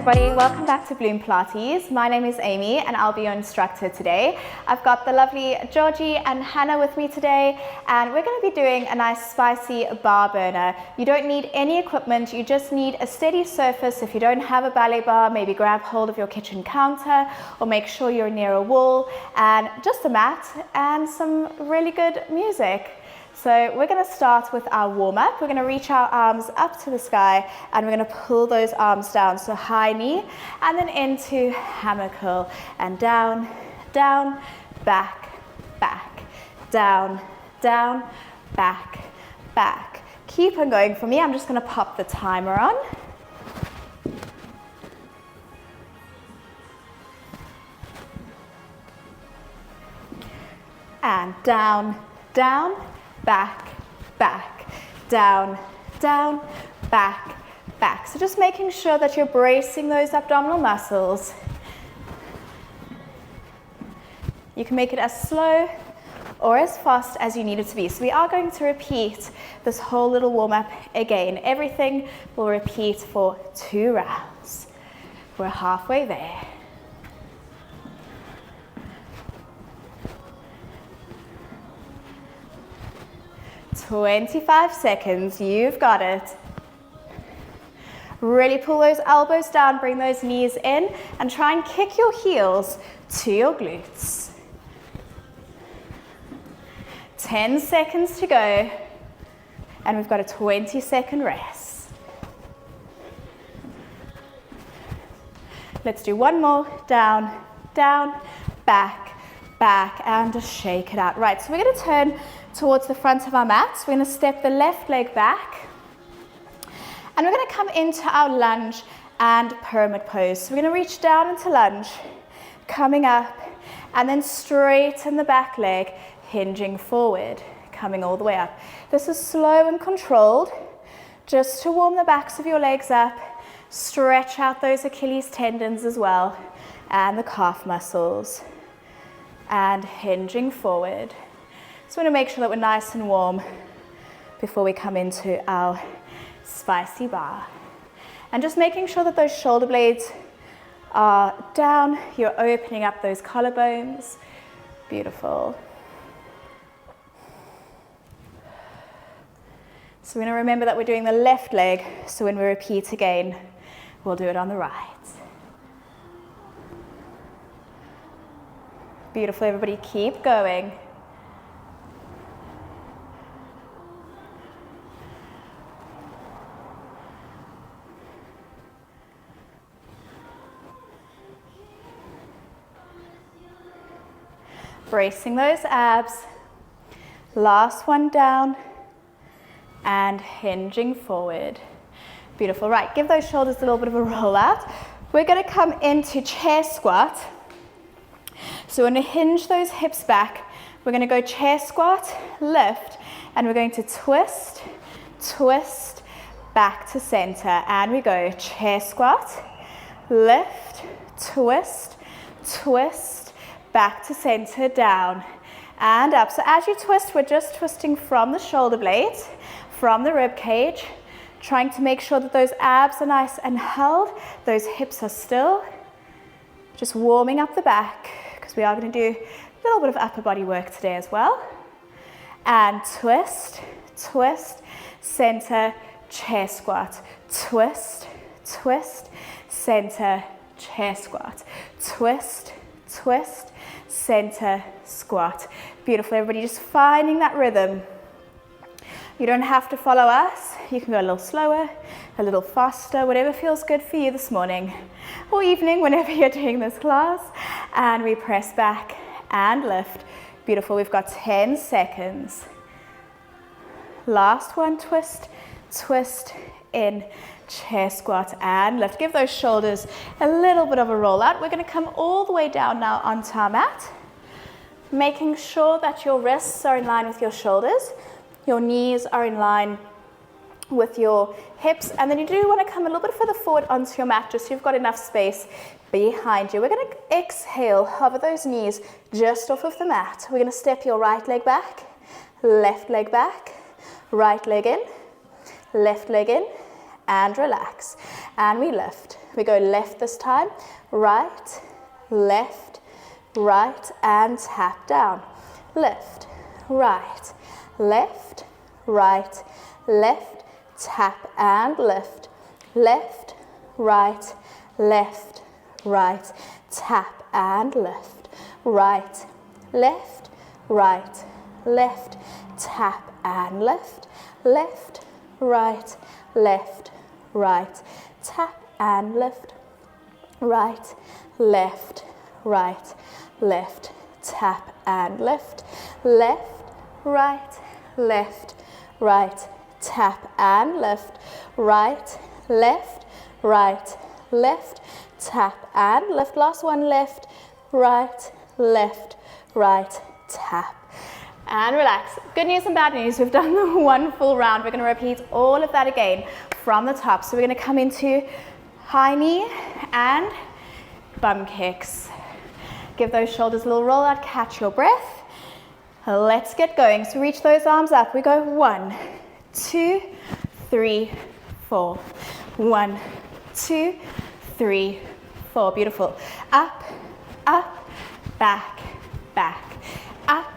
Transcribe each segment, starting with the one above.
everybody, welcome back to Bloom Pilates. My name is Amy and I'll be your instructor today. I've got the lovely Georgie and Hannah with me today, and we're going to be doing a nice spicy bar burner. You don't need any equipment, you just need a steady surface. If you don't have a ballet bar, maybe grab hold of your kitchen counter or make sure you're near a wall, and just a mat and some really good music. So we're going to start with our warm-up. We're going to reach our arms up to the sky and we're going to pull those arms down. So high knee and then into hammer curl and down, down, back, back, down, down, back, back. Keep on going for me. I'm just going to pop the timer on. And down, down, back, back, down, down, back, back. So just making sure that you're bracing those abdominal muscles. You can make it as slow or as fast as you need it to be. So we are going to repeat this whole little warm-up again. Everything will repeat for 2 rounds. We're halfway there. "25 seconds, you've got it." Really pull those elbows down, bring those knees in, and try and kick your heels to your glutes. 10 seconds to go, and we've got a 20-second rest. Let's do one more. Down, down, back, back, and just shake it out. Right, so we're going to turn towards the front of our mat. We're going to step the left leg back and we're going to come into our lunge and pyramid pose. So we're going to reach down into lunge, coming up, and then straighten the back leg, hinging forward, coming all the way up. This is slow and controlled, just to warm the backs of your legs up, stretch out those Achilles tendons as well, and the calf muscles, and hinging forward. So we want to make sure that we're nice and warm before we come into our spicy bar. And just making sure that those shoulder blades are down, you're opening up those collarbones. Beautiful. So we're going to remember that we're doing the left leg, so when we repeat again, we'll do it on the right. Beautiful, everybody, keep going. Bracing those abs. Last one down and hinging forward. Beautiful. Right, give those shoulders a little bit of a roll out. We're going to come into chair squat. So we're going to hinge those hips back. We're going to go chair squat, lift, and we're going to twist, twist, back to center. And we go chair squat, lift, twist, twist, back to center, down and up. So as you twist, we're just twisting from the shoulder blades, from the rib cage, trying to make sure that those abs are nice and held, those hips are still, just warming up the back, because we are going to do a little bit of upper body work today as well. And twist, twist, center, chair squat, twist, twist, center, chair squat, twist, twist, center, squat. Beautiful, everybody, just finding that rhythm. You don't have to follow us. You can go a little slower, a little faster, whatever feels good for you this morning or evening, whenever you're doing this class. And we press back and lift. Beautiful, we've got 10 seconds. Last one, twist, twist, in, chair squat and lift. Give those shoulders a little bit of a roll out. We're going to come all the way down now onto our mat, making sure that your wrists are in line with your shoulders, your knees are in line with your hips, and then you do want to come a little bit further forward onto your mat just so you've got enough space behind you. We're going to exhale, hover those knees just off of the mat. We're going to step your right leg back, left leg back, right leg in, left leg in, and relax. And we lift. We go left this time, right, left, right, and tap down. Left, right, left, right, left, tap and lift. Left, right, left, right, tap and lift. Right, left, right, left, tap and lift. Left, right, left, right, tap and lift. Right, left, right, left, tap and lift. Left, right, left, right, tap and lift. Right, left, right, left, tap and lift. Last one, left, right, tap. And relax. Good news and bad news. We've done the one full round. We're going to repeat all of that again from the top. So we're going to come into high knee and bum kicks. Give those shoulders a little roll out, catch your breath. Let's get going. So reach those arms up. We go 1, 2, 3, 4. 1, 2, 3, 4. Beautiful. Up, up, back, back. Up,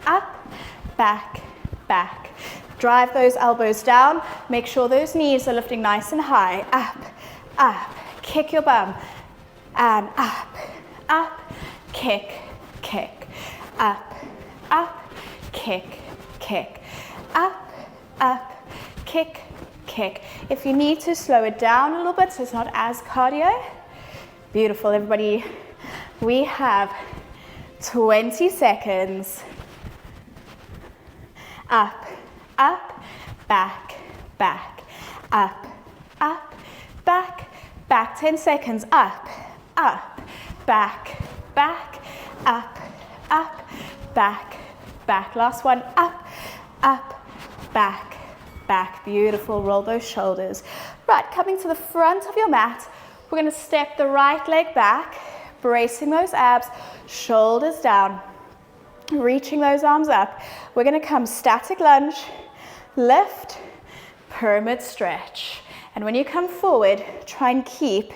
up, back, back. Drive those elbows down. Make sure those knees are lifting nice and high. Up, up. Kick your bum. And up, up, kick, kick. Up, up, kick, kick. Up, up, kick, kick. If you need to, slow it down a little bit so it's not as cardio. Beautiful, everybody. We have 20 seconds. Up, up, back, back. Up, up, back, back. 10 seconds. Up, up, back, back. Up, up, back, back. Last one. Up, up, back, back. Beautiful. Roll those shoulders. Right, coming to the front of your mat, we're going to step the right leg back, bracing those abs, shoulders down, reaching those arms up. We're going to come static lunge, lift, pyramid stretch. And when you come forward, try and keep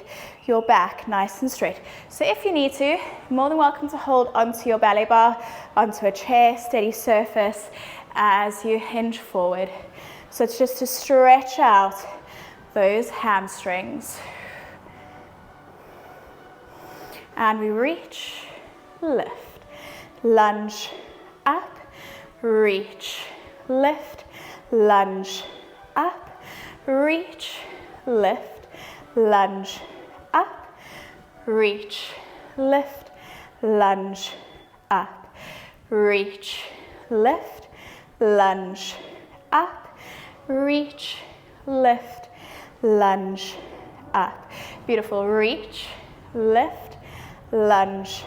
your back nice and straight. So if you need to, you're more than welcome to hold onto your ballet bar, onto a chair, steady surface as you hinge forward. So it's just to stretch out those hamstrings. And we reach, lift, lunge, up, reach, lift, lunge, up, reach, lift, lunge, up, reach, lift, lunge, up, reach, lift, lunge, up, reach, lift, lunge, up. Beautiful. Reach, lift, lunge,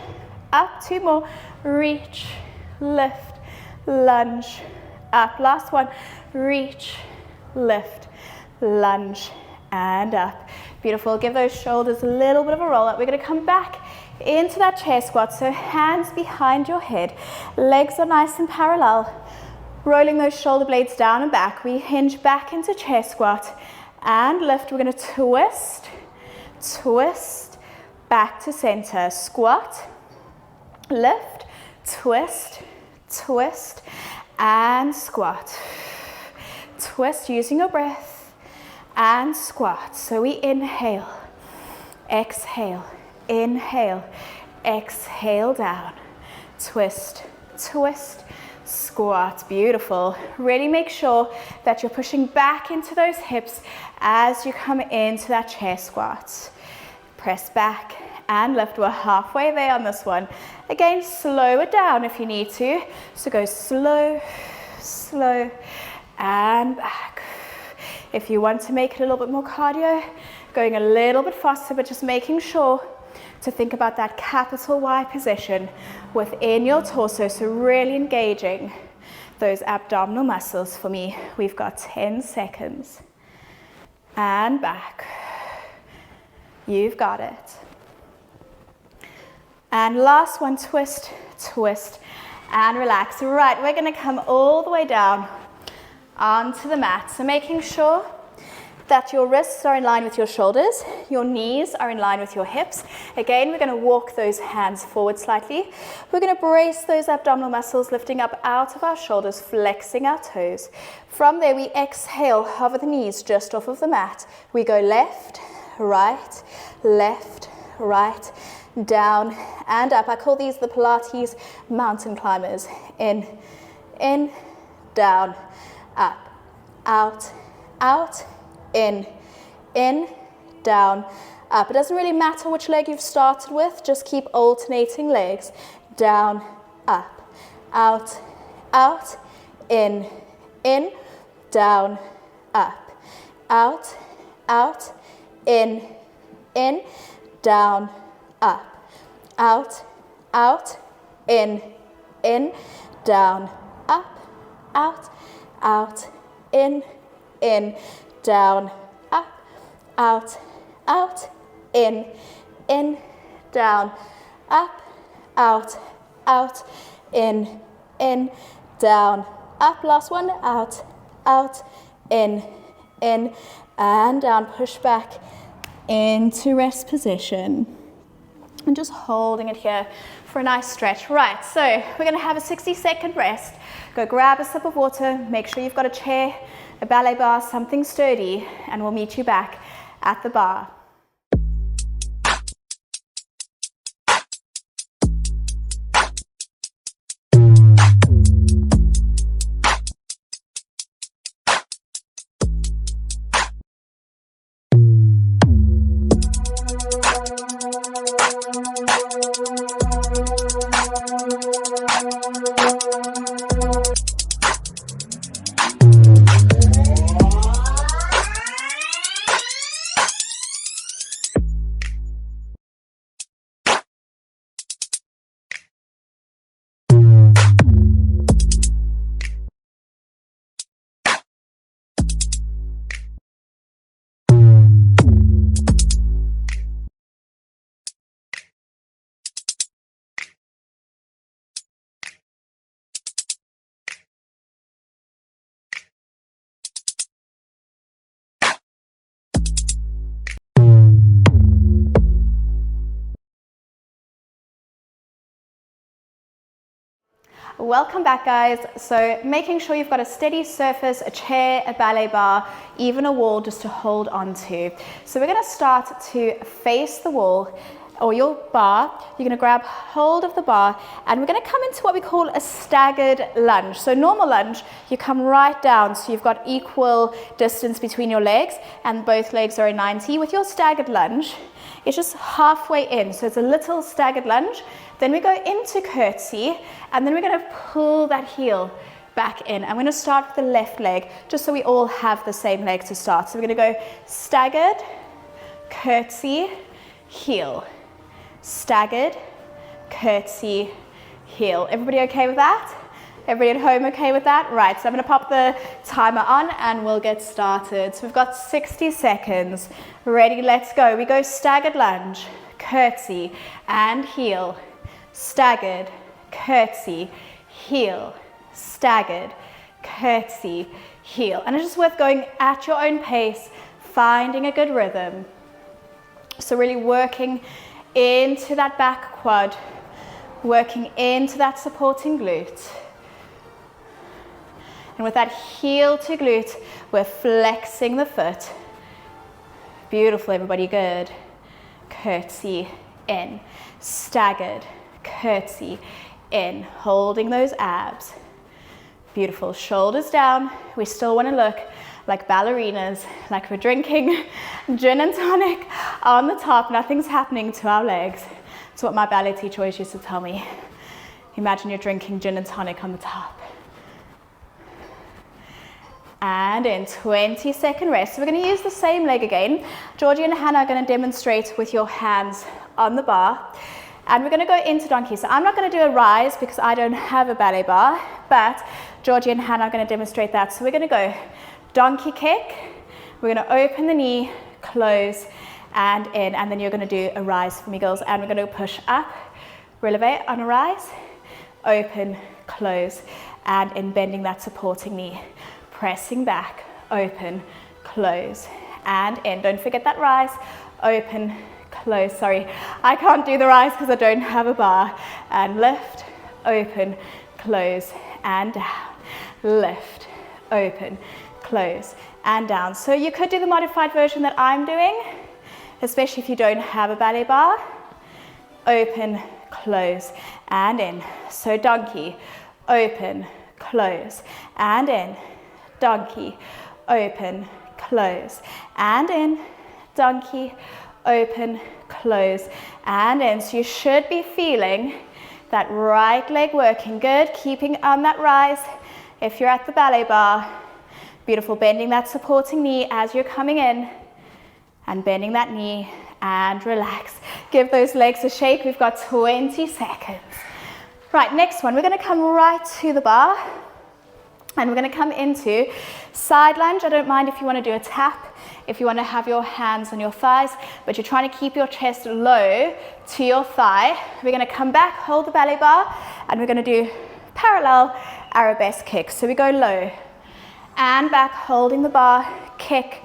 up. 2 more. Reach, lift, lunge, up. Last one. Reach, lift, lunge, and up. Beautiful. Give those shoulders a little bit of a roll up. We're going to come back into that chair squat. So hands behind your head. Legs are nice and parallel. Rolling those shoulder blades down and back. We hinge back into chair squat and lift. We're going to twist, twist, back to center. Squat, lift, twist, twist, and squat. Twist using your breath and squat. So we inhale, exhale, inhale, exhale down. Twist, twist, squat. Beautiful. Really make sure that you're pushing back into those hips as you come into that chair squat. Press back and lift. We're halfway there on this one. Again, slow it down if you need to. So go slow, slow, and back. If you want to make it a little bit more cardio, going a little bit faster, but just making sure to think about that capital Y position within your torso. So really engaging those abdominal muscles. For me, we've got 10 seconds. And back. You've got it. And last one, twist, twist, and relax. Right, we're going to come all the way down onto the mat. So making sure that your wrists are in line with your shoulders, your knees are in line with your hips. Again, we're going to walk those hands forward slightly. We're going to brace those abdominal muscles, lifting up out of our shoulders, flexing our toes. From there, we exhale, hover the knees just off of the mat. We go left, right, down and up. I call these the Pilates mountain climbers. In, down, up, out, in, down, up. It doesn't really matter which leg you've started with, just keep alternating legs. Down, up, out, in, down, up, out, in, down, up, out, in, down, up, out, in, down, up, out, in, down, up, out, in, down, up. Last one, out, in, and down. Push back into rest position. And just holding it here for a nice stretch. Right, so we're going to have a 60-second rest. Go grab a sip of water, make sure you've got a chair, a ballet bar, something sturdy, and we'll meet you back at the bar. Welcome back, guys. So making sure you've got a steady surface, a chair, a ballet bar, even a wall just to hold on to. So we're going to start to face the wall or your bar. You're going to grab hold of the bar and we're going to come into what we call a staggered lunge. So normal lunge, you come right down, so you've got equal distance between your legs and both legs are in 90. With your staggered lunge, it's just halfway in, so it's a little staggered lunge. Then we go into curtsy, and then we're going to pull that heel back in. I'm going to start with the left leg, just so we all have the same leg to start. So we're going to go staggered, curtsy, heel. Staggered, curtsy, heel. Everybody okay with that? Everybody at home okay with that? Right, so I'm going to pop the timer on and we'll get started. So we've got 60 seconds. Ready, let's go. We go staggered lunge, curtsy, and heel. Staggered, curtsy, heel. Staggered, curtsy, heel. And it's just worth going at your own pace, finding a good rhythm. So really working into that back quad, working into that supporting glute. And with that heel to glute, we're flexing the foot. Beautiful, everybody, good. Curtsy in, staggered, curtsy in, holding those abs. Beautiful, shoulders down. We still want to look like ballerinas, like we're drinking gin and tonic on the top. Nothing's happening to our legs. It's what my ballet teacher always used to tell me. Imagine you're drinking gin and tonic on the top. And in 20-second rest. So we're going to use the same leg again. Georgie and Hannah are going to demonstrate with your hands on the bar. And we're going to go into donkey. So I'm not going to do a rise because I don't have a ballet bar, but Georgie and Hannah are going to demonstrate that. So we're going to go donkey kick. We're going to open the knee, close, and in. And then you're going to do a rise for me, girls. And we're going to push up, releve on a rise, open, close, and in, bending that supporting knee. Pressing back, open, close, and in. Don't forget that rise, open, close. Sorry, I can't do the rise because I don't have a bar. And lift, open, close, and down. Lift, open, close, and down. So you could do the modified version that I'm doing, especially if you don't have a ballet bar. Open, close, and in. So donkey, open, close, and in. Donkey, open, close, and in. Donkey, open, close, and in. So you should be feeling that right leg working good, keeping on that rise. If you're at the ballet bar, beautiful, bending that supporting knee as you're coming in, and bending that knee, and relax. Give those legs a shake. We've got 20 seconds. Right, next one, we're gonna come right to the bar, and we're gonna come into side lunge. I don't mind if you wanna do a tap, if you wanna have your hands on your thighs, but you're trying to keep your chest low to your thigh. We're gonna come back, hold the ballet bar, and we're gonna do parallel arabesque kicks. So we go low, and back, holding the bar, kick,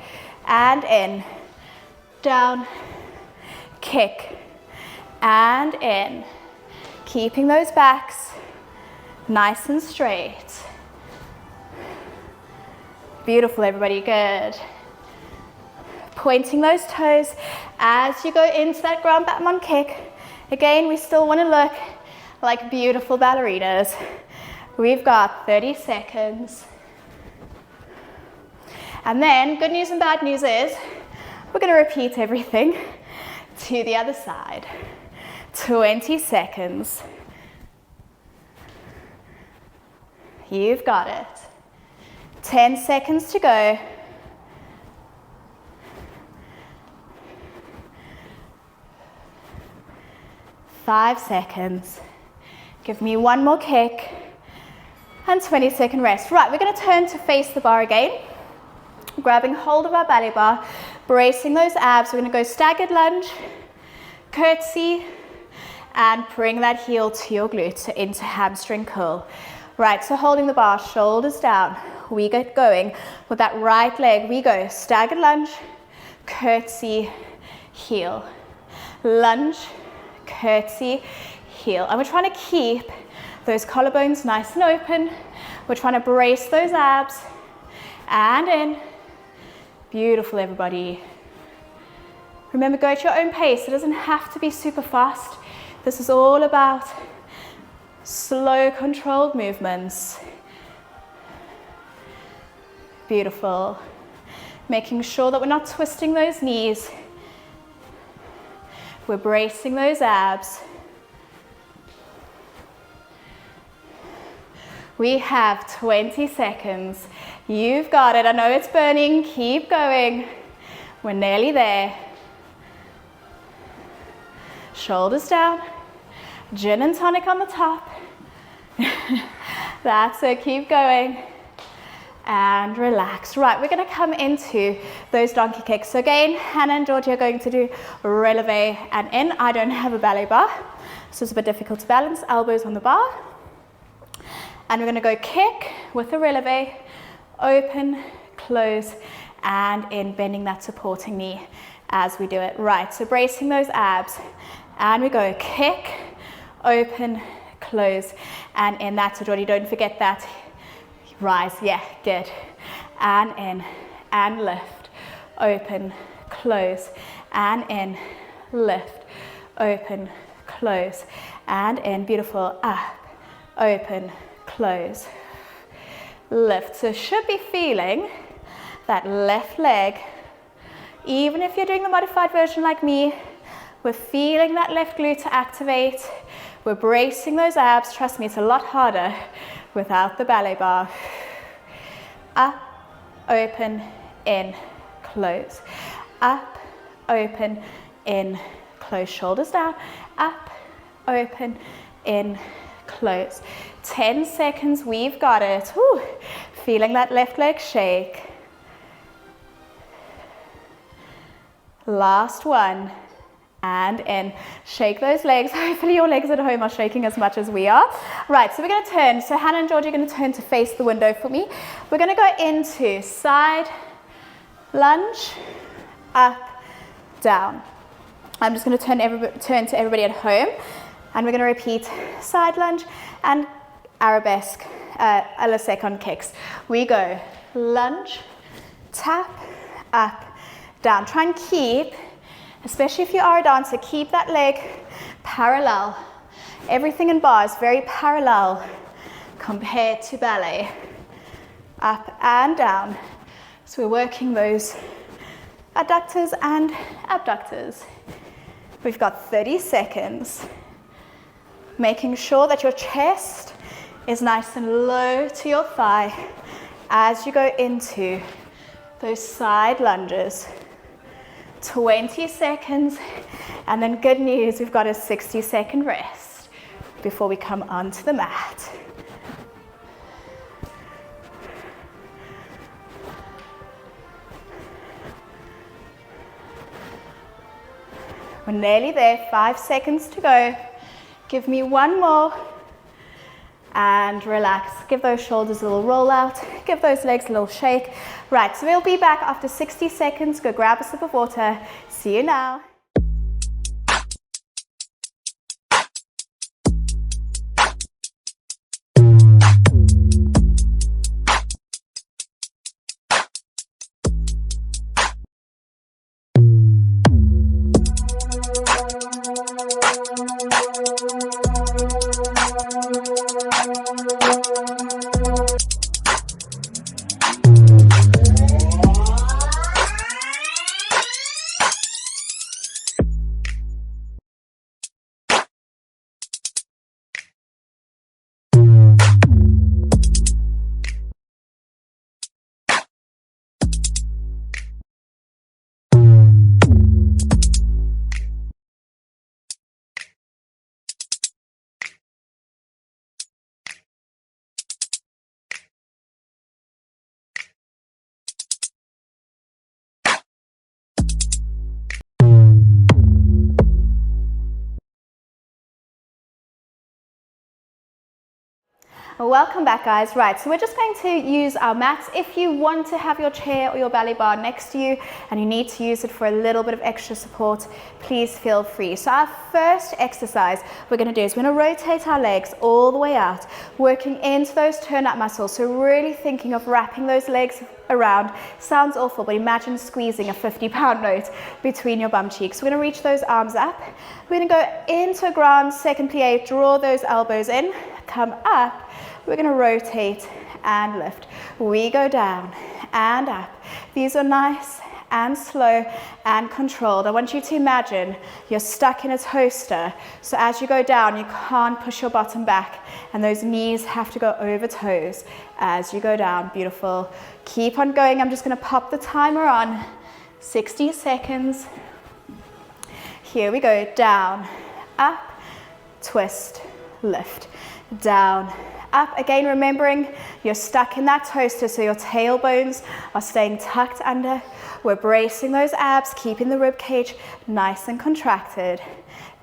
and in, down, kick, and in. Keeping those backs nice and straight. Beautiful, everybody, good. Pointing those toes as you go into that ground Batman kick. Again, we still want to look like beautiful ballerinas. We've got 30 seconds. And then, good news and bad news is, we're going to repeat everything to the other side. 20 seconds. You've got it. 10 seconds to go. 5 seconds. Give me one more kick. And 20-second rest. Right, we're going to turn to face the bar again. Grabbing hold of our ballet bar, bracing those abs. We're going to go staggered lunge, curtsy, and bring that heel to your glutes into hamstring curl. Right, so holding the bar, shoulders down. We get going with that right leg. We go staggered lunge, curtsy, heel. Lunge, curtsy, heel. And we're trying to keep those collarbones nice and open. We're trying to brace those abs. And in. Beautiful, everybody. Remember, go at your own pace. It doesn't have to be super fast. This is all about slow, controlled movements. Beautiful. Making sure that we're not twisting those knees. We're bracing those abs. We have 20 seconds. You've got it. I know it's burning. Keep going. We're nearly there. Shoulders down. Gin and tonic on the top. That's it. Keep going. And relax. Right, we're going to come into those donkey kicks. So again, Hannah and Georgie are going to do releve and in. I don't have a ballet bar, so it's a bit difficult to balance. Elbows on the bar. And we're going to go kick with a releve, open, close, and in, bending that supporting knee as we do it. Right, so bracing those abs. And we go kick, open, close, and in. That's it, Georgie. Don't forget that. Rise, yeah, good. And in, and lift, open, close, and in, lift, open, close, and in. Beautiful. Up, open, close, lift. So should be feeling that left leg. Even if you're doing the modified version like me, we're feeling that left glute to activate. We're bracing those abs. Trust me, it's a lot harder without the ballet bar. Up, open, in, close. Up, open, in, close. Shoulders down. Up, open, in, close. 10 seconds, we've got it. Whew. Feeling that left leg shake. Last one. And in. Shake those legs. Hopefully your legs at home are shaking as much as we are. Right, so we're going to turn. So Hannah and Georgie are going to turn to face the window for me. We're going to go into side lunge, up, down. I'm just going to turn to everybody at home, and we're going to repeat side lunge and arabesque a la second kicks. We go lunge, tap, up, down. Try and keep, especially if you are a dancer, keep that leg parallel. Everything in bar is very parallel compared to ballet. Up and down. So we're working those adductors and abductors. We've got 30 seconds. Making sure that your chest is nice and low to your thigh as you go into those side lunges. 20 seconds, and then good news, we've got a 60-second rest before we come onto the mat. We're nearly there, 5 seconds to go. Give me one more. And relax. Give those shoulders a little roll out. Give those legs a little shake. Right, so we'll be back after 60 seconds. Go grab a sip of water. See you now. Welcome back, guys. Right, so we're just going to use our mats. If you want to have your chair or your ballet bar next to you and you need to use it for a little bit of extra support, please feel free. So our first exercise we're going to do is we're going to rotate our legs all the way out, working into those turn-up muscles. So really thinking of wrapping those legs around. Sounds awful, but imagine squeezing a 50-pound note between your bum cheeks. We're going to reach those arms up. We're going to go into a grand second plie, draw those elbows in, come up. We're going to rotate and lift. We go down and up. These are nice and slow and controlled. I want you to imagine you're stuck in a toaster. So as you go down, you can't push your bottom back, and those knees have to go over toes as you go down. Beautiful. Keep on going. I'm just going to pop the timer on. 60 seconds. Here we go. Down, up, twist, lift. Down, up. Again, remembering you're stuck in that toaster, so your tailbones are staying tucked under. We're bracing those abs, keeping the rib cage nice and contracted.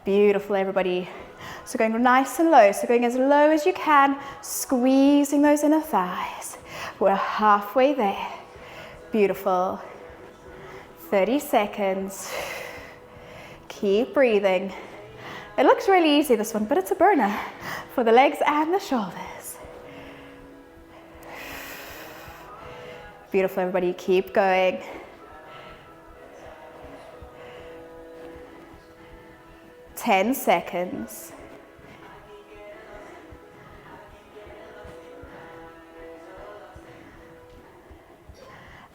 Beautiful, everybody. So going nice and low, so going as low as you can, squeezing those inner thighs. We're halfway there. Beautiful. 30 seconds. Keep breathing. It looks really easy, this one, but it's a burner for the legs and the shoulders. Beautiful, everybody. Keep going. Ten seconds.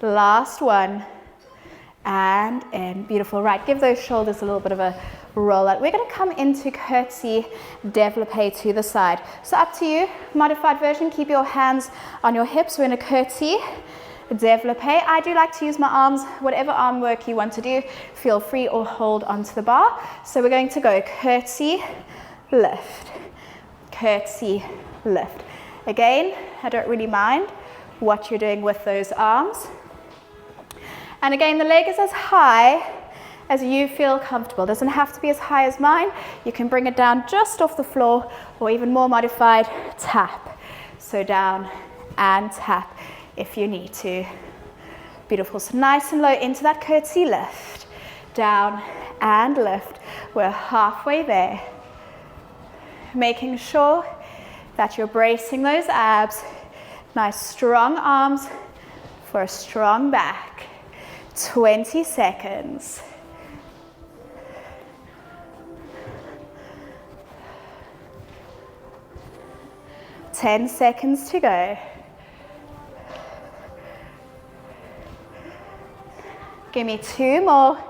Last one. And in. Beautiful. Right, give those shoulders a little bit of a roll out. We're going to come into curtsy développé to the side. So up to you. Modified version, keep your hands on your hips. We're in a curtsy développé. I do like to use my arms. Whatever arm work you want to do, feel free, or hold onto the bar. So we're going to go curtsy, lift, curtsy, lift. Again, I don't really mind what you're doing with those arms. And again, the leg is as high as you feel comfortable. It doesn't have to be as high as mine. You can bring it down just off the floor, or even more modified, tap. So down and tap if you need to. Beautiful, so nice and low into that curtsy lift. Down and lift. We're halfway there. Making sure that you're bracing those abs. Nice strong arms for a strong back. 20 seconds. Ten seconds to go. Give me 2 more.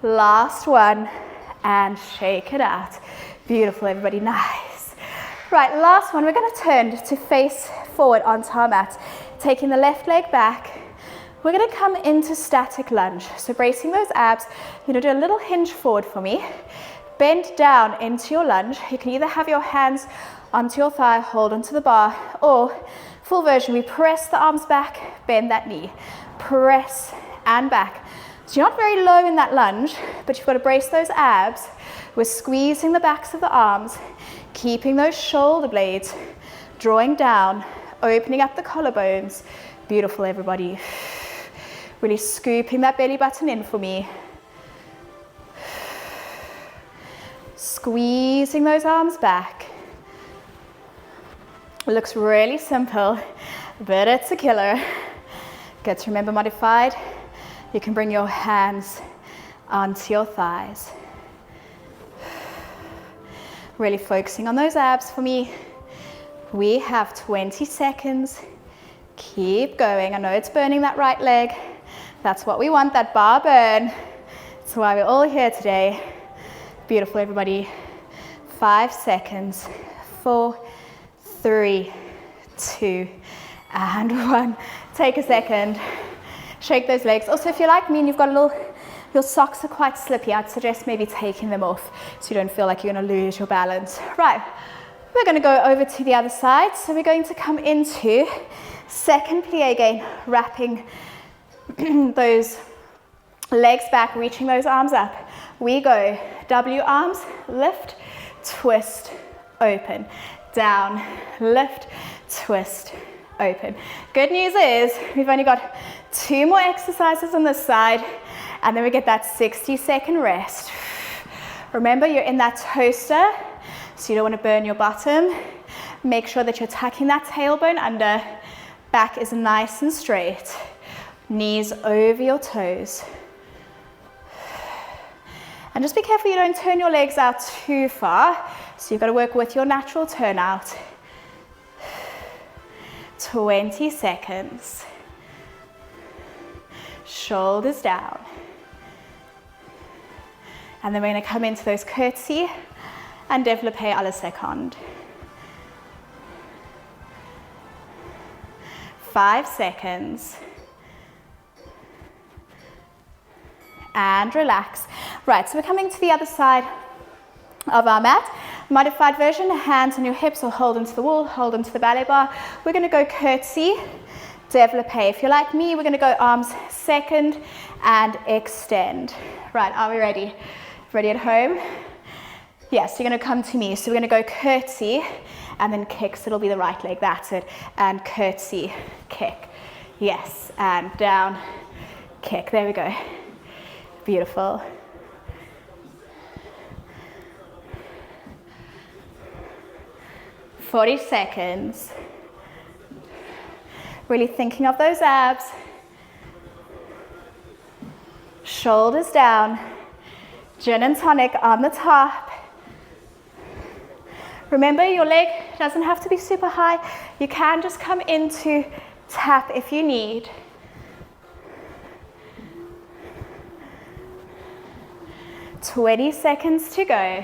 Last one, and shake it out. Beautiful, everybody, nice. Right, last one, we're gonna turn to face forward onto our mat. Taking the left leg back, we're gonna come into static lunge. So bracing those abs, you're gonna do a little hinge forward for me. Bend down into your lunge. You can either have your hands onto your thigh, hold onto the bar, or full version, we press the arms back, bend that knee. Press and back. So you're not very low in that lunge, but you've got to brace those abs. We're squeezing the backs of the arms, keeping those shoulder blades, drawing down, opening up the collarbones. Beautiful, everybody. Really scooping that belly button in for me. Squeezing those arms back. It looks really simple, but it's a killer. Good to remember, modified. You can bring your hands onto your thighs. Really focusing on those abs for me. We have 20 seconds. Keep going. I know it's burning that right leg. That's what we want, that bar burn. That's why we're all here today. Beautiful, everybody. 5 seconds. 4, 3, 2, and 1. Take a second. Shake those legs. Also, if you're like me and you've got your socks are quite slippy, I'd suggest maybe taking them off so you don't feel like you're going to lose your balance. Right, we're going to go over to the other side. So we're going to come into second plie again, wrapping those legs back, reaching those arms up. We go W arms, lift, twist, open. Down, lift, twist, open. Good news is we've only got 2 more exercises on this side, and then we get that 60-second rest. Remember, you're in that toaster, so you don't want to burn your bottom. Make sure that you're tucking that tailbone under. Back is nice and straight. Knees over your toes. And just be careful you don't turn your legs out too far. So you've got to work with your natural turnout. 20 seconds. Shoulders down. And then we're going to come into those curtsy and développé à la seconde. 5 seconds. And relax. Right, so we're coming to the other side of our mat. Modified version, hands on your hips or hold onto the wall, hold onto the ballet bar. We're going to go curtsy, développé. If you're like me, we're going to go arms second and extend. Right, are we ready? Ready at home? Yes, you're going to come to me. So we're going to go curtsy and then kick. So it'll be the right leg, that's it. And curtsy, kick. Yes, and down, kick. There we go. Beautiful. "40 seconds. Really thinking of those abs. Shoulders down. Gin and tonic on the top. Remember, your leg doesn't have to be super high. You can just come into tap if you need. "20 seconds to go.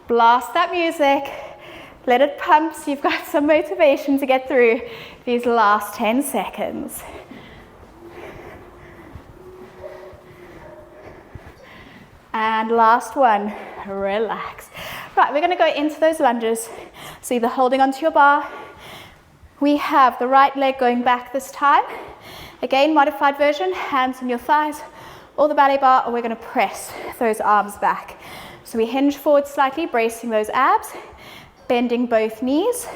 Blast that music. Let it pump so you've got some motivation to get through these last 10 seconds. And last one, relax. Right, we're going to go into those lunges. So either holding onto your bar. We have the right leg going back this time. Again, modified version, hands on your thighs or the ballet bar, or we're going to press those arms back. So we hinge forward slightly, bracing those abs, bending both knees.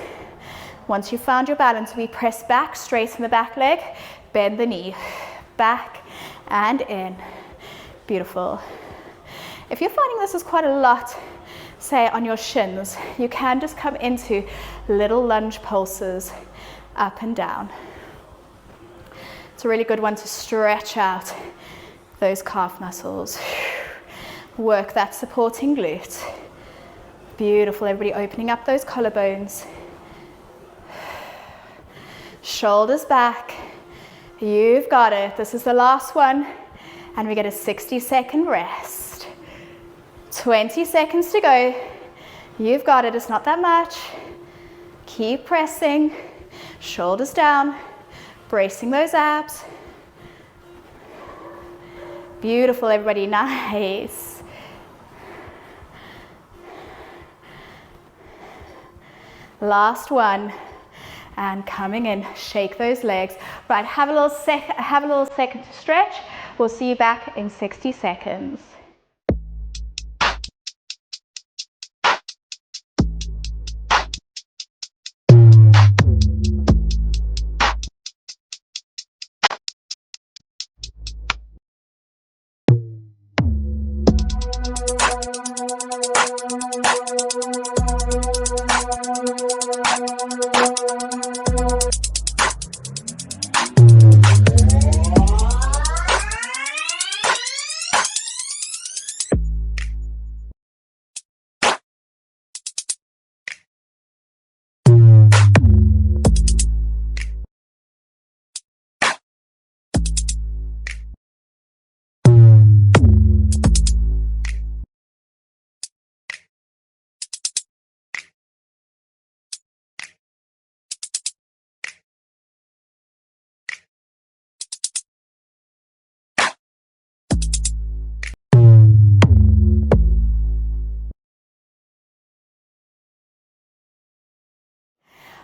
Once you've found your balance, we press back, straighten the back leg, bend the knee, back and in. Beautiful. If you're finding this is quite a lot, say on your shins, you can just come into little lunge pulses up and down. It's a really good one to stretch out those calf muscles. Work that supporting glute. Beautiful, everybody opening up those collarbones. Shoulders back. You've got it. This is the last one. And we get a 60-second rest. 20 seconds to go. You've got it. It's not that much. Keep pressing. Shoulders down. Bracing those abs. Beautiful, everybody. Nice. Last one. And coming in, shake those legs. Right, have a little second to stretch. We'll see you back in 60 seconds.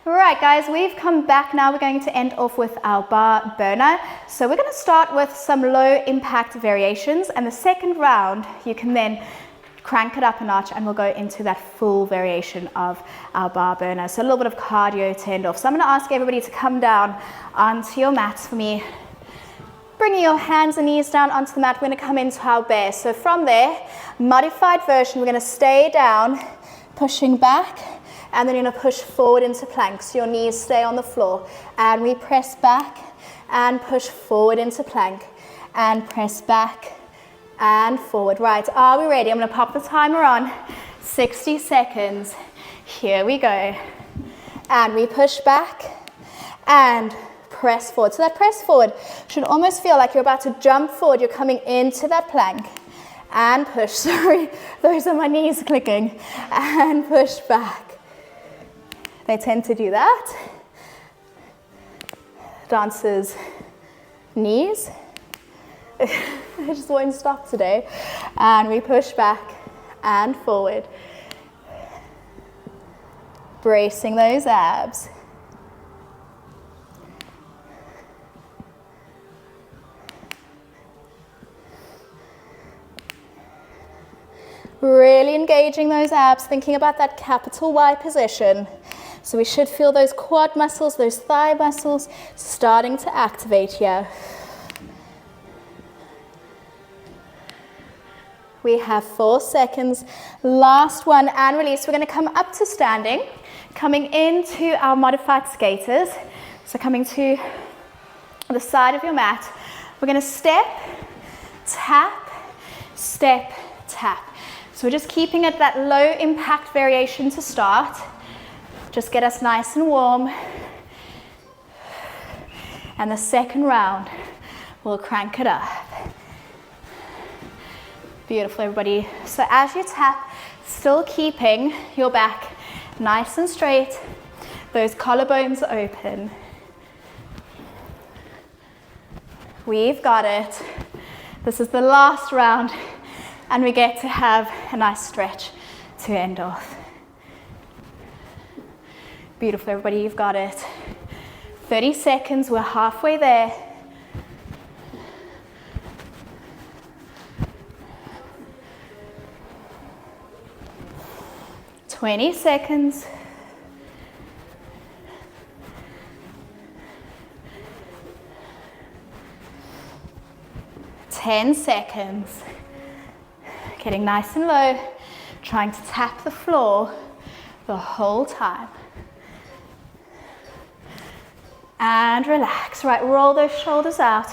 Right guys, we've come back now. We're going to end off with our bar burner. So we're going to start with some low impact variations, and the second round you can then crank it up a notch and we'll go into that full variation of our bar burner. So a little bit of cardio to end off. So I'm going to ask everybody to come down onto your mats for me. Bringing your hands and knees down onto the mat, we're going to come into our bear. So from there, modified version, we're going to stay down, pushing back, and then you're going to push forward into plank. So your knees stay on the floor. And we press back and push forward into plank. And press back and forward. Right, are we ready? I'm going to pop the timer on. 60 seconds. Here we go. And we push back and press forward. So that press forward should almost feel like you're about to jump forward. You're coming into that plank. And push. Sorry, those are my knees clicking. And push back. They tend to do that. Dancers' knees. I just won't stop today. And we push back and forward. Bracing those abs. Really engaging those abs, thinking about that capital Y position. So we should feel those quad muscles, those thigh muscles starting to activate here. We have 4 seconds. Last one, and release. We're going to come up to standing, coming into our modified skaters. So coming to the side of your mat. We're going to step, tap, step, tap. So we're just keeping it that low impact variation to start. Just get us nice and warm. And the second round, we'll crank it up. Beautiful, everybody. So as you tap, still keeping your back nice and straight, those collarbones open. We've got it. This is the last round, and we get to have a nice stretch to end off. Beautiful, everybody, you've got it. 30 seconds, we're halfway there. ...20 seconds. 10 seconds. Getting nice and low, trying to tap the floor the whole time. And relax. Right, roll those shoulders out.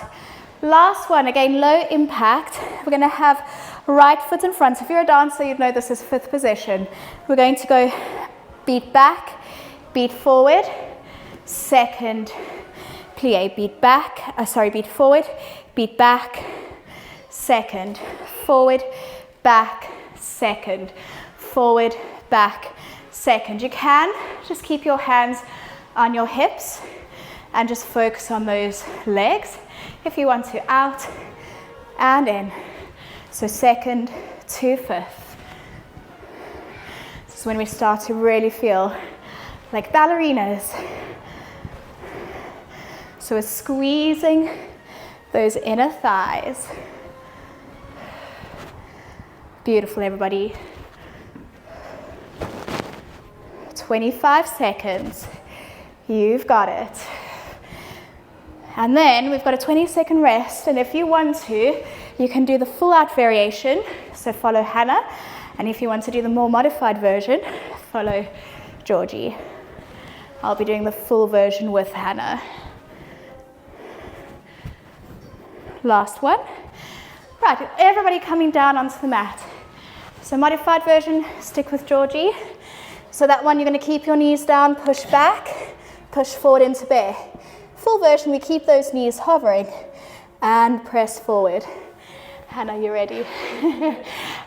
Last one, again, low impact. We're going to have right foot in front. If you're a dancer, you'd know this is fifth position. We're going to go beat back, beat forward, second plie, beat back, beat forward, beat back, second, forward, back, second, forward, back, second. You can just keep your hands on your hips and just focus on those legs if you want to, out and in. So second to fifth. This is when we start to really feel like ballerinas. So we're squeezing those inner thighs. Beautiful, everybody. 25 seconds. You've got it. And then we've got a 20-second rest, and if you want to, you can do the full out variation, so follow Hannah, and if you want to do the more modified version, follow Georgie. I'll be doing the full version with Hannah. Last one. Right, everybody coming down onto the mat. So modified version, stick with Georgie. So that one, you're going to keep your knees down, push back, push forward into bear. Full version, we keep those knees hovering and press forward. Hannah, you ready?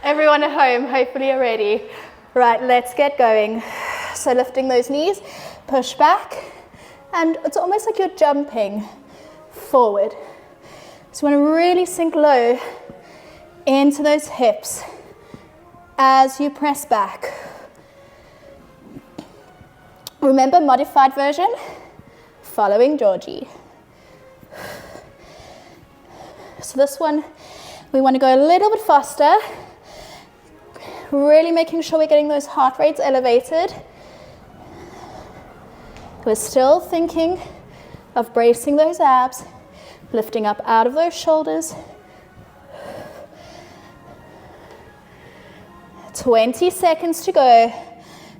Everyone at home, hopefully you're ready. Right, let's get going. So lifting those knees, push back, and it's almost like you're jumping forward. So you want to really sink low into those hips as you press back. Remember, modified version, following Georgie. So this one, we want to go a little bit faster, really making sure we're getting those heart rates elevated. We're still thinking of bracing those abs, lifting up out of those shoulders. 20 seconds to go.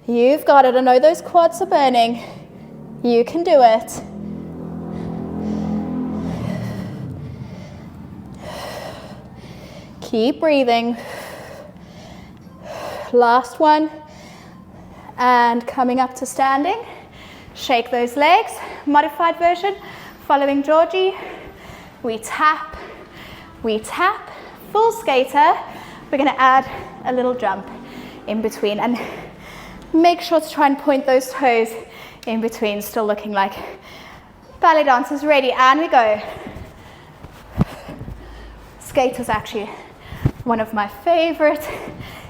You've got it. I know those quads are burning. You can do it. Keep breathing. Last one. And coming up to standing. Shake those legs. Modified version. Following Georgie. We tap. Full skater. We're going to add a little jump in between. And make sure to try and point those toes in between, still looking like ballet dancers. Ready, and we go. Skate is actually one of my favorite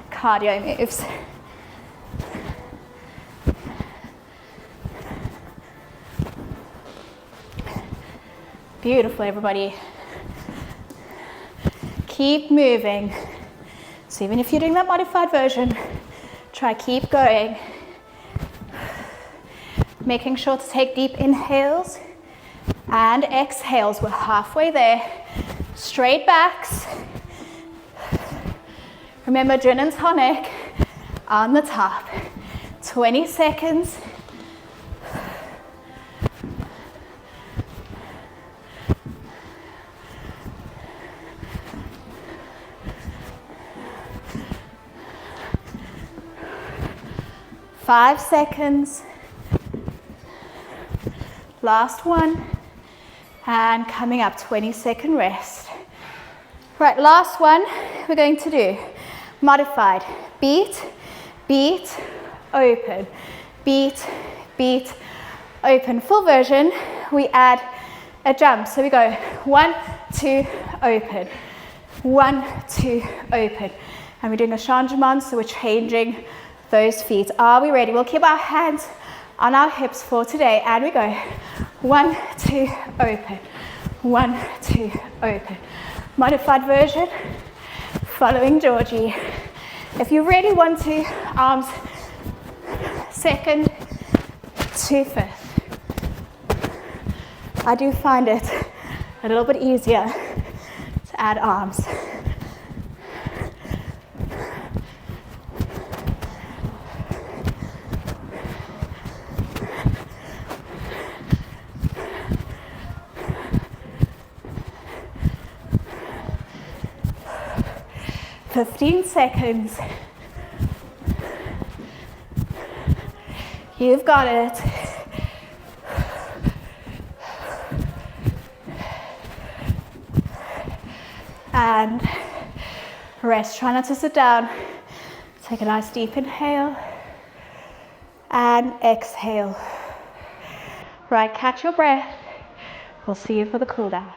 cardio moves. Beautiful, everybody. Keep moving. So even if you're doing that modified version, try keep going. Making sure to take deep inhales and exhales. We're halfway there. Straight backs. Remember, gin and tonic on the top. 20 seconds. Five seconds. Last one. And coming up, 20-second rest. Right, last one we're going to do. Modified. Beat, beat, open. Beat, beat, open. Full version, we add a jump. So we go 1, 2, open. 1, 2, open. And we're doing a changement, so we're changing those feet. Are we ready? We'll keep our hands on our hips for today. And we go 1, 2, open. 1, 2, open. Modified version, following Georgie. If you really want to, arms second to fifth. I do find it a little bit easier to add arms. For 15 seconds. You've got it. And rest. Try not to sit down. Take a nice deep inhale and exhale. Right, catch your breath. We'll see you for the cool down.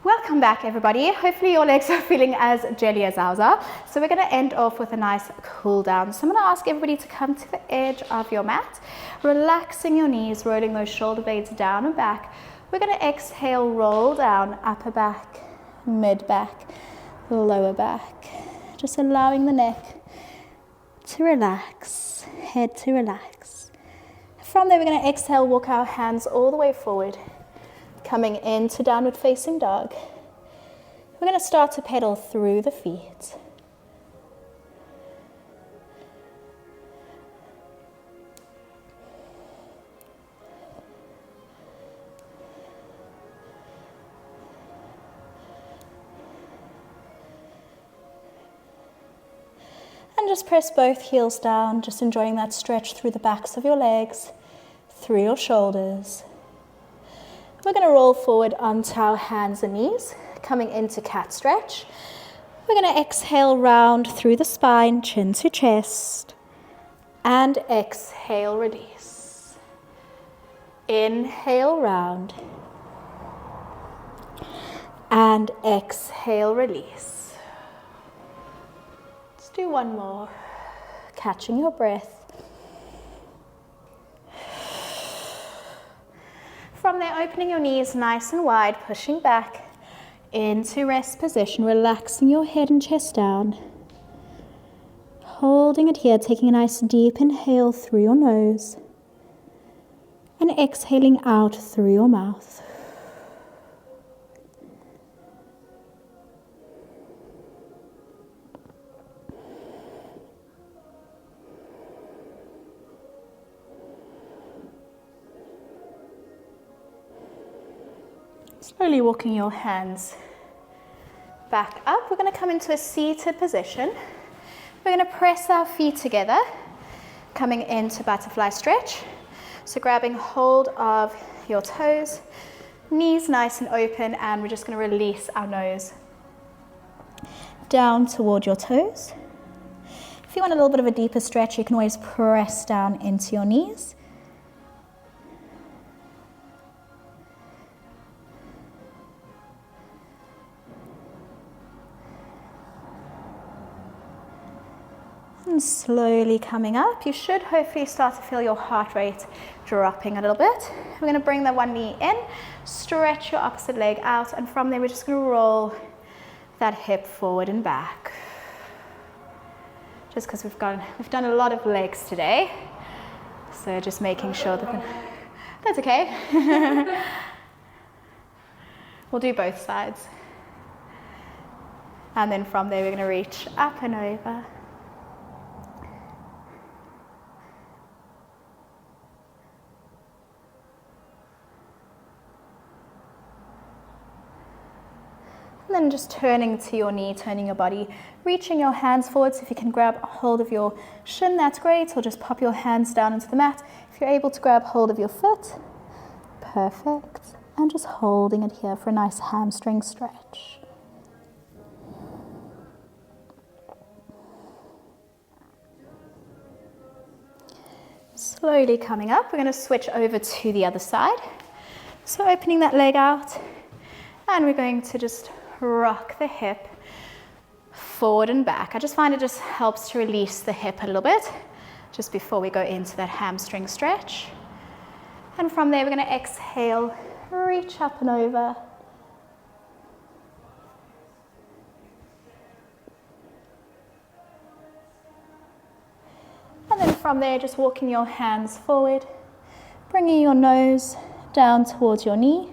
Welcome back, everybody. Hopefully your legs are feeling as jelly as ours are. So we're going to end off with a nice cool down. So I'm going to ask everybody to come to the edge of your mat, relaxing your knees, rolling those shoulder blades down and back. We're going to exhale, roll down, upper back, mid back, lower back. Just allowing the neck to relax, head to relax. From there, we're going to exhale, walk our hands all the way forward. Coming into downward facing dog. We're going to start to pedal through the feet. And just press both heels down, just enjoying that stretch through the backs of your legs, through your shoulders. We're going to roll forward onto our hands and knees, coming into cat stretch. We're going to exhale, round through the spine, chin to chest, and exhale, release. Inhale, round, and exhale, release. Let's do one more, catching your breath. From there, opening your knees nice and wide, pushing back into rest position, relaxing your head and chest down. Holding it here, taking a nice deep inhale through your nose and exhaling out through your mouth. Slowly walking your hands back up. We're going to come into a seated position. We're going to press our feet together, coming into butterfly stretch. So grabbing hold of your toes, knees nice and open, and we're just going to release our nose down toward your toes. If you want a little bit of a deeper stretch, you can always press down into your knees. And slowly coming up, you should hopefully start to feel your heart rate dropping a little bit. We're going to bring that one knee in, stretch your opposite leg out, and from there we're just going to roll that hip forward and back. Just because we've done a lot of legs today, so just making sure that that's okay. We'll do both sides, and then from there we're going to reach up and over. just turning to your knee, turning your body, reaching your hands forward. So if you can grab a hold of your shin, that's great, or just pop your hands down into the mat. If you're able to grab hold of your foot, perfect. And just holding it here for a nice hamstring stretch. Slowly coming up, we're going to switch over to the other side. So opening that leg out, and we're going to just rock the hip forward and back. I just find it just helps to release the hip a little bit just before we go into that hamstring stretch. And from there, we're going to exhale, reach up and over. And then from there, just walking your hands forward, bringing your nose down towards your knee.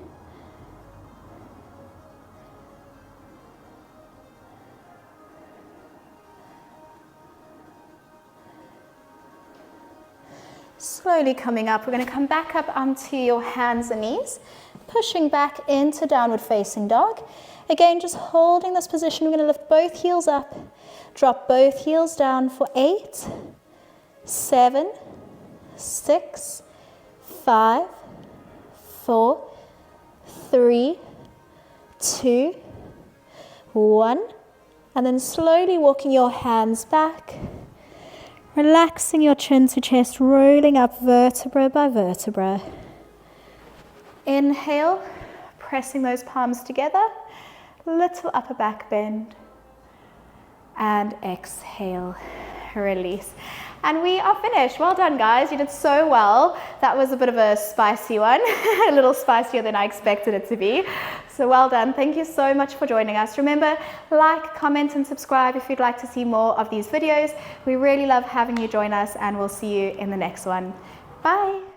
Slowly coming up, we're going to come back up onto your hands and knees, pushing back into downward facing dog. Again, just holding this position, we're going to lift both heels up, drop both heels down for 8, 7, 6, 5, 4, 3, 2, 1, and then slowly walking your hands back, relaxing your chin to chest, rolling up vertebra by vertebra. Inhale, pressing those palms together, little upper back bend, and exhale, release. And we are finished. Well done, guys. You did so well. That was a bit of a spicy one, a little spicier than I expected it to be. So well done. Thank you so much for joining us. Remember, like, comment, and subscribe if you'd like to see more of these videos. We really love having you join us, and we'll see you in the next one. Bye.